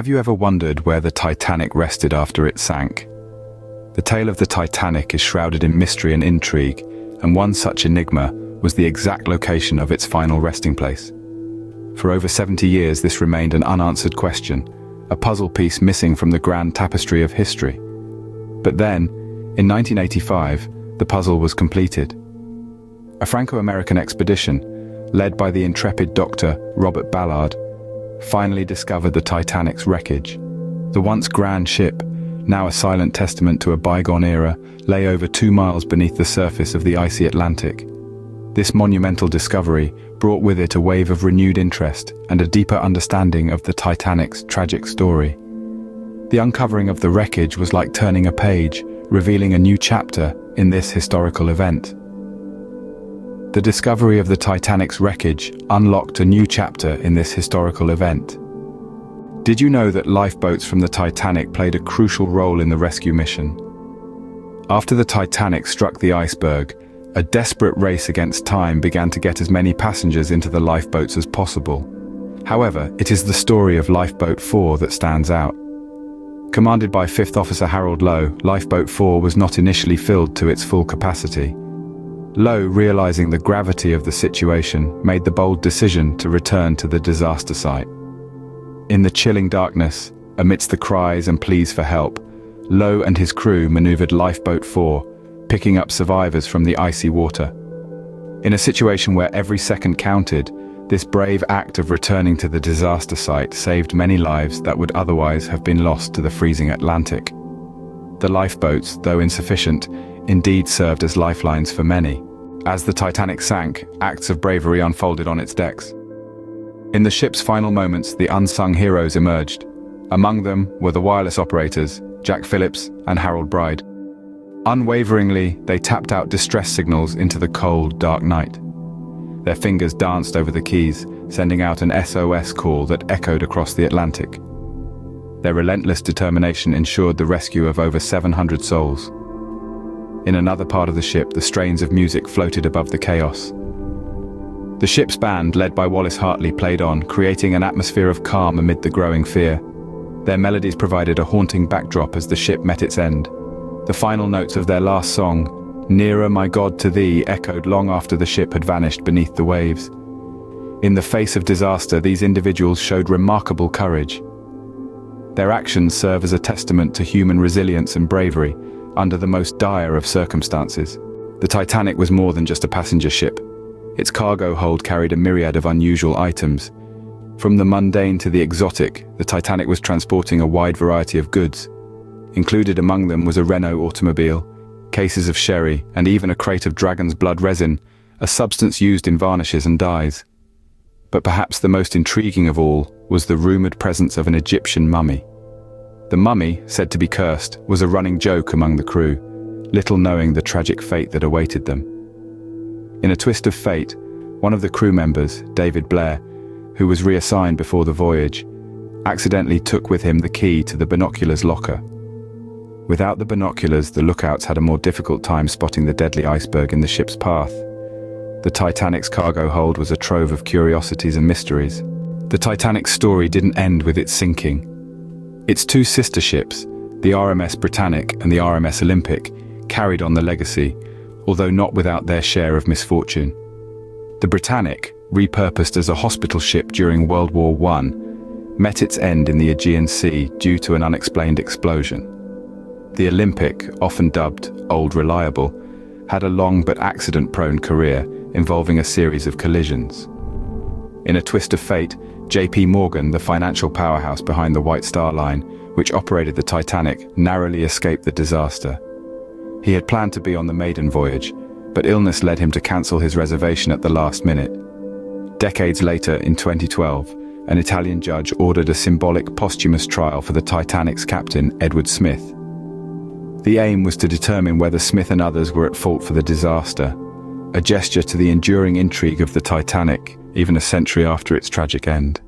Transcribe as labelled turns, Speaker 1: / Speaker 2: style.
Speaker 1: Have you ever wondered where the Titanic rested after it sank? The tale of the Titanic is shrouded in mystery and intrigue, and one such enigma was the exact location of its final resting place. For over 70 years, this remained an unanswered question, a puzzle piece missing from the grand tapestry of history. But then, in 1985, the puzzle was completed. A Franco-American expedition, led by the intrepid Dr. Robert Ballard, finally discovered the Titanic's wreckage. The once grand ship, now a silent testament to a bygone era, lay over 2 miles beneath the surface of the icy Atlantic. This monumental discovery brought with it a wave of renewed interest and a deeper understanding of the Titanic's tragic story. The uncovering of the wreckage was like turning a page, revealing a new chapter in this historical event. The discovery of the Titanic's wreckage unlocked a new chapter in this historical event. Did you know that lifeboats from the Titanic played a crucial role in the rescue mission? After the Titanic struck the iceberg, a desperate race against time began to get as many passengers into the lifeboats as possible. However, it is the story of Lifeboat 4 that stands out. Commanded by 5th Officer Harold Lowe, Lifeboat 4 was not initially filled to its full capacity. Lowe, realizing the gravity of the situation, made the bold decision to return to the disaster site. In the chilling darkness, amidst the cries and pleas for help, Lowe and his crew maneuvered Lifeboat 4, picking up survivors from the icy water. In a situation where every second counted, this brave act of returning to the disaster site saved many lives that would otherwise have been lost to the freezing Atlantic. The lifeboats, though insufficient, indeed served as lifelines for many. As the Titanic sank, acts of bravery unfolded on its decks. In the ship's final moments, the unsung heroes emerged. Among them were the wireless operators, Jack Phillips and Harold Bride. Unwaveringly, they tapped out distress signals into the cold, dark night. Their fingers danced over the keys, sending out an SOS call that echoed across the Atlantic. Their relentless determination ensured the rescue of over 700 souls. In another part of the ship, the strains of music floated above the chaos. The ship's band, led by Wallace Hartley, played on, creating an atmosphere of calm amid the growing fear. Their melodies provided a haunting backdrop as the ship met its end. The final notes of their last song, "Nearer, My God, to Thee," echoed long after the ship had vanished beneath the waves. In the face of disaster, these individuals showed remarkable courage. Their actions serve as a testament to human resilience and bravery under the most dire of circumstances. The Titanic was more than just a passenger ship. Its cargo hold carried a myriad of unusual items. From the mundane to the exotic, the Titanic was transporting a wide variety of goods. Included among them was a Renault automobile, cases of sherry, and even a crate of dragon's blood resin, a substance used in varnishes and dyes. But perhaps the most intriguing of all was the rumored presence of an Egyptian mummy. The mummy, said to be cursed, was a running joke among the crew, little knowing the tragic fate that awaited them. In a twist of fate, one of the crew members, David Blair, who was reassigned before the voyage, accidentally took with him the key to the binoculars locker. Without the binoculars, the lookouts had a more difficult time spotting the deadly iceberg in the ship's path. The Titanic's cargo hold was a trove of curiosities and mysteries. The Titanic's story didn't end with its sinking. Its two sister ships, the RMS Britannic and the RMS Olympic, carried on the legacy, although not without their share of misfortune. The Britannic, repurposed as a hospital ship during World War I, met its end in the Aegean Sea due to an unexplained explosion. The Olympic, often dubbed Old Reliable, had a long but accident-prone career involving a series of collisions. In a twist of fate, J.P. Morgan, the financial powerhouse behind the White Star Line, which operated the Titanic, narrowly escaped the disaster. He had planned to be on the maiden voyage, but illness led him to cancel his reservation at the last minute. Decades later, in 2012, an Italian judge ordered a symbolic posthumous trial for the Titanic's captain, Edward Smith. The aim was to determine whether Smith and others were at fault for the disaster, a gesture to the enduring intrigue of the Titanic, even a century after its tragic end.